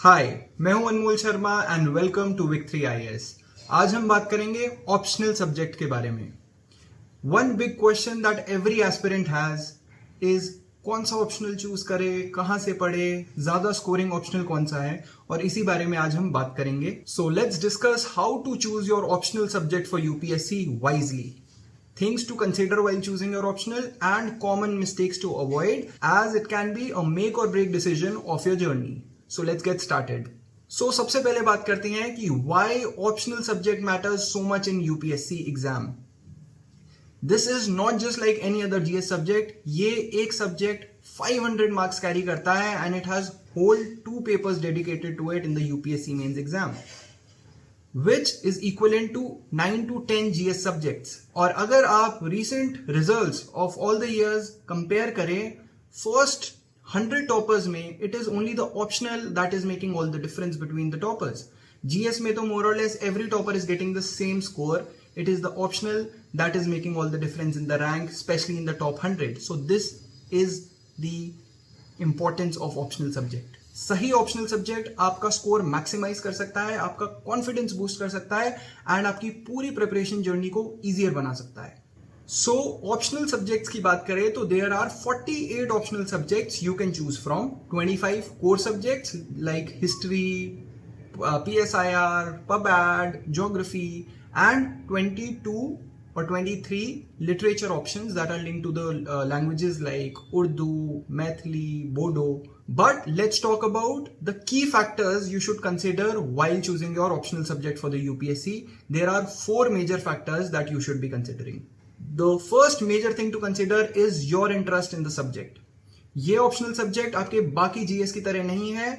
हाय, मैं हूं Anmol Sharma and welcome to विक 3 IAS। आज हम बात करेंगे ऑप्शनल सब्जेक्ट के बारे में। One big question that every aspirant has is कौन सा ऑप्शनल चूज करे, कहां से पढ़े, ज्यादा स्कोरिंग ऑप्शनल कौन सा है, और इसी बारे में आज हम बात करेंगे। So let's discuss how to choose your optional subject for UPSC wisely, things to consider while choosing your optional, and common mistakes to avoid, as it can be a make or break decision of your journey. So let's get started. So सबसे पहले बात करते हैं कि why optional subject matters so much in UPSC exam. This is not just like any other GS subject. ये एक subject 500 marks carry करता है and it has whole 2 papers dedicated to it in the UPSC mains exam, which is equivalent to 9 to 10 GS subjects. और अगर आप recent results of all the years compare करें, first 100 toppers में it is only the optional that is making all the difference between the toppers. GS में तो more or less every topper is getting the same score. It is the optional that is making all the difference in the rank, especially in the top 100. So this is the importance of optional subject. सही optional subject आपका score maximise कर सकता है, आपका confidence boost कर सकता है and आपकी पूरी प्रिपरेशन जर्नी को इजियर बना सकता है। सो ऑप्शनल सब्जेक्ट्स की बात करें तो there are 48 optional subjects you can choose from. 25 core subjects like history, PSIR, PubAd, geography, and 22 or 23 literature options that are linked to the languages like Urdu, Maithili, Bodo. But let's talk about the key factors you should consider while choosing your optional subject for the UPSC. There are 4 major factors that you should be considering. The first major thing to consider is your interest in the subject. ये optional subject आपके बाकी GS की तरह नहीं है.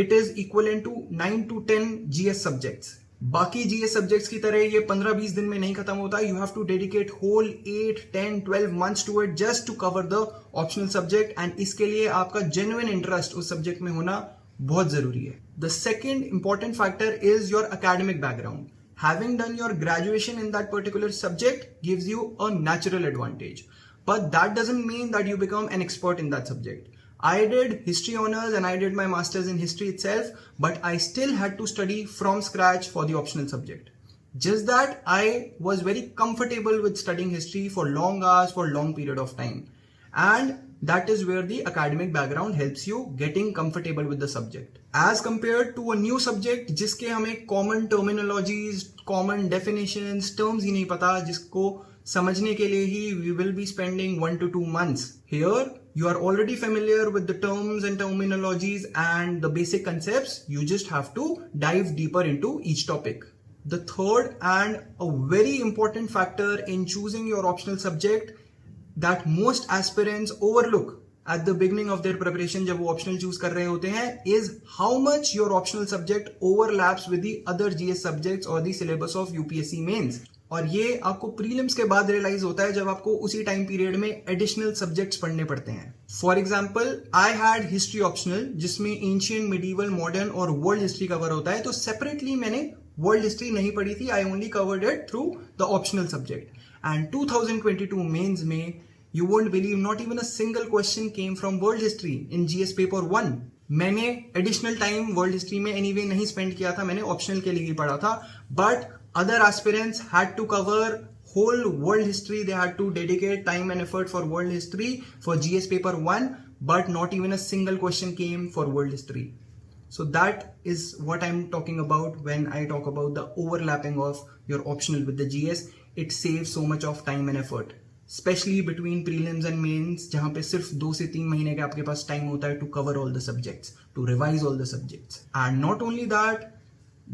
It is equivalent to 9 to 10 GS subjects. बाकी GS subjects की तरह ये 15-20 दिन में नहीं खत्म होता. You have to dedicate whole 8, 10, 12 months to it just to cover the optional subject, and इसके लिए आपका जेन्युइन इंटरेस्ट उस सब्जेक्ट में होना बहुत जरूरी है. The second important factor is your academic background. Having done your graduation in that particular subject gives you a natural advantage, but that doesn't mean that you become an expert in that subject. I did history honors and I did my masters in history itself, but I still had to study from scratch for the optional subject. Just that I was very comfortable with studying history for long hours, for long period of time. And that is where the academic background helps you getting comfortable with the subject. As compared to a new subject जिसके हमें common terminologies, common definitions, terms ही नहीं पता, जिसको समझने के लिए ही we will be spending 1 to 2 months. Here you are already familiar with the terms and terminologies and the basic concepts. You just have to dive deeper into each topic. The third and a very important factor in choosing your optional subject that most aspirants overlook at the beginning of their preparation जब वो optional choose कर रहे होते हैं is how much your optional subject overlaps with the other GS subjects or the syllabus of UPSC mains. और ये आपको prelims के बाद रियलाइज होता है जब आपको उसी टाइम पीरियड में एडिशनल सब्जेक्ट्स पढ़ने पड़ते हैं. For example I had history optional जिसमें एंशिएंट, मिडीवल, मॉडर्न और वर्ल्ड हिस्ट्री कवर होता है. तो सेपरेटली मैंने वर्ल्ड हिस्ट्री नहीं पढ़ी थी. I only covered it through the optional subject. And 2022 mains में you won't believe not even a single question came from world history in GS paper 1. मैंने additional time world history में anyway नहीं spend किया था, मैंने optional के लिए ही पढ़ा था. But other aspirants had to cover whole world history. They had to dedicate time and effort for world history for GS paper 1, but not even a single question came for world history. So that is what I'm talking about when I talk about the overlapping of your optional with the GS. It saves so much of time and effort, especially between prelims and mains, जहाँ पे सिर्फ 2 से 3 महीने का आपके पास time होता है to cover all the subjects, to revise all the subjects. And not only that,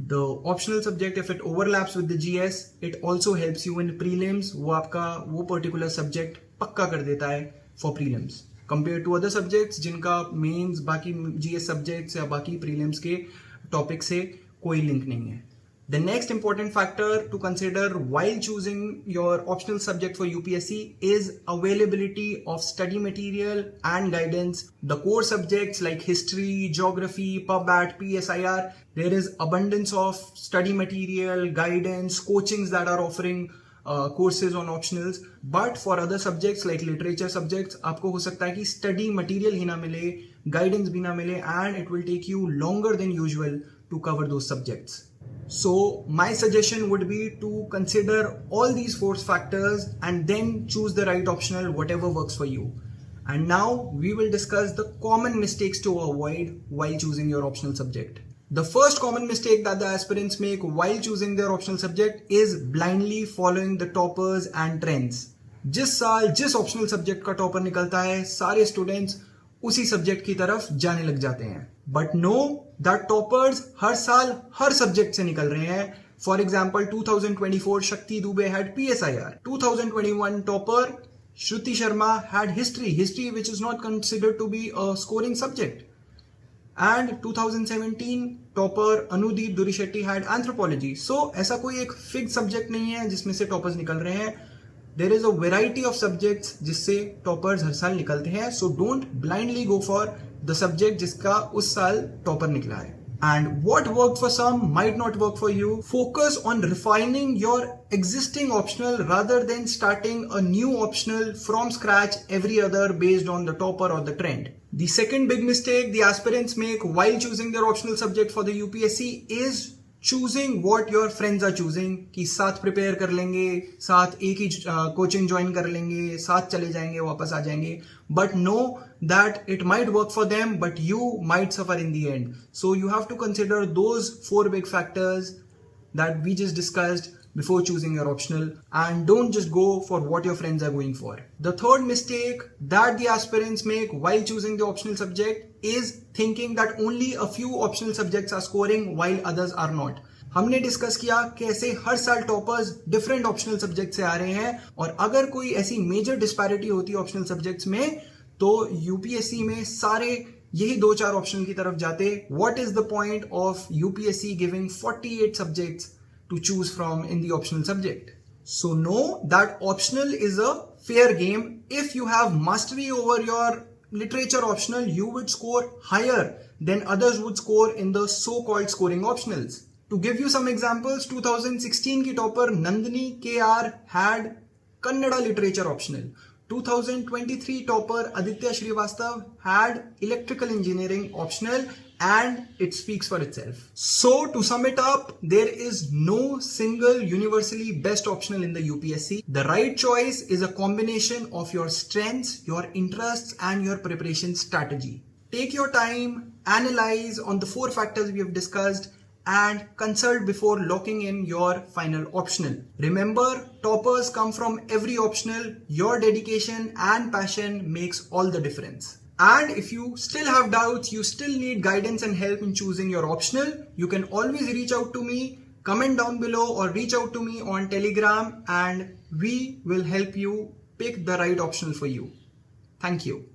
the optional subject, if it overlaps with the GS, it also helps you in prelims. वो आपका वो particular subject पक्का कर देता है for prelims compared to other subjects जिनका mains बाकी GS subjects या बाकी prelims के topic से कोई link नहीं है. The next important factor to consider while choosing your optional subject for UPSC is availability of study material and guidance. The core subjects like history, geography, PubAd, PSIR, there is abundance of study material, guidance, coachings that are offering courses on optionals. But for other subjects like literature subjects, आपको हो सकता है कि study material ही ना मिले, guidance भी ना मिले, and it will take you longer than usual to cover those subjects. So my suggestion would be to consider all these four factors and then choose the right optional, whatever works for you. And now we will discuss the common mistakes to avoid while choosing your optional subject. The first common mistake that the aspirants make while choosing their optional subject is blindly following the toppers and trends. जिस साल जिस optional subject का topper निकलता है, सारे students उसी subject की तरफ जाने लग जाते हैं. बट नो दैट टॉपर्स हर साल हर सब्जेक्ट से निकल रहे हैं. फॉर एग्जाम्पल 2024 शक्ति Dubey had PSIR. 2021 topper Shruti Sharma had history which is not considered to be a scoring subject. And 2017 topper Anudeep Durishetty had anthropology. So ऐसा कोई एक fixed subject नहीं है जिसमें से toppers निकल रहे हैं. There is a variety of subjects जिससे toppers हर साल निकलते हैं. So don't blindly go for the subject जिसका उस साल topper निकला है. And what worked for some might not work for you. Focus on refining your existing optional rather than starting a new optional from scratch every other based on the topper or the trend. The second big mistake the aspirants make while choosing their optional subject for the UPSC is choosing what your friends are choosing. कि साथ prepare कर लेंगे, साथ एक ही coaching join कर लेंगे, साथ चले जाएंगे, वापस आ जाएंगे. But know that it might work for them, but you might suffer in the end. So you have to consider those four big factors that we just discussed before choosing your optional, and don't just go for what your friends are going for. The third mistake that the aspirants make while choosing the optional subject is thinking that only a few optional subjects are scoring while others are not. हमने discuss किया कैसे हर साल toppers different optional subject से आ रहे हैं, और अगर कोई ऐसी मेजर डिस्पैरिटी होती है ऑप्शनल सब्जेक्ट्स में तो यूपीएससी में सारे यही 2-4 ऑप्शन की तरफ जाते. What is the point of UPSC giving 48 subjects to choose from in the optional subject? So know that optional is a fair game. If you have mastery over your literature optional, you would score higher than others would score in the so-called scoring optionals. To give you some examples, 2016 की topper Nandini KR had Kannada literature optional. 2023 topper Aditya Srivastav had electrical engineering optional, and it speaks for itself. So to sum it up, there is no single universally best optional in the UPSC. The right choice is a combination of your strengths, your interests, and your preparation strategy. Take your time, analyze on the 4 factors we have discussed, and consult before locking in your final optional. Remember, toppers come from every optional. Your dedication and passion makes all the difference. And if you still have doubts, you still need guidance and help in choosing your optional, you can always reach out to me, comment down below, or reach out to me on Telegram, and we will help you pick the right optional for you. Thank you.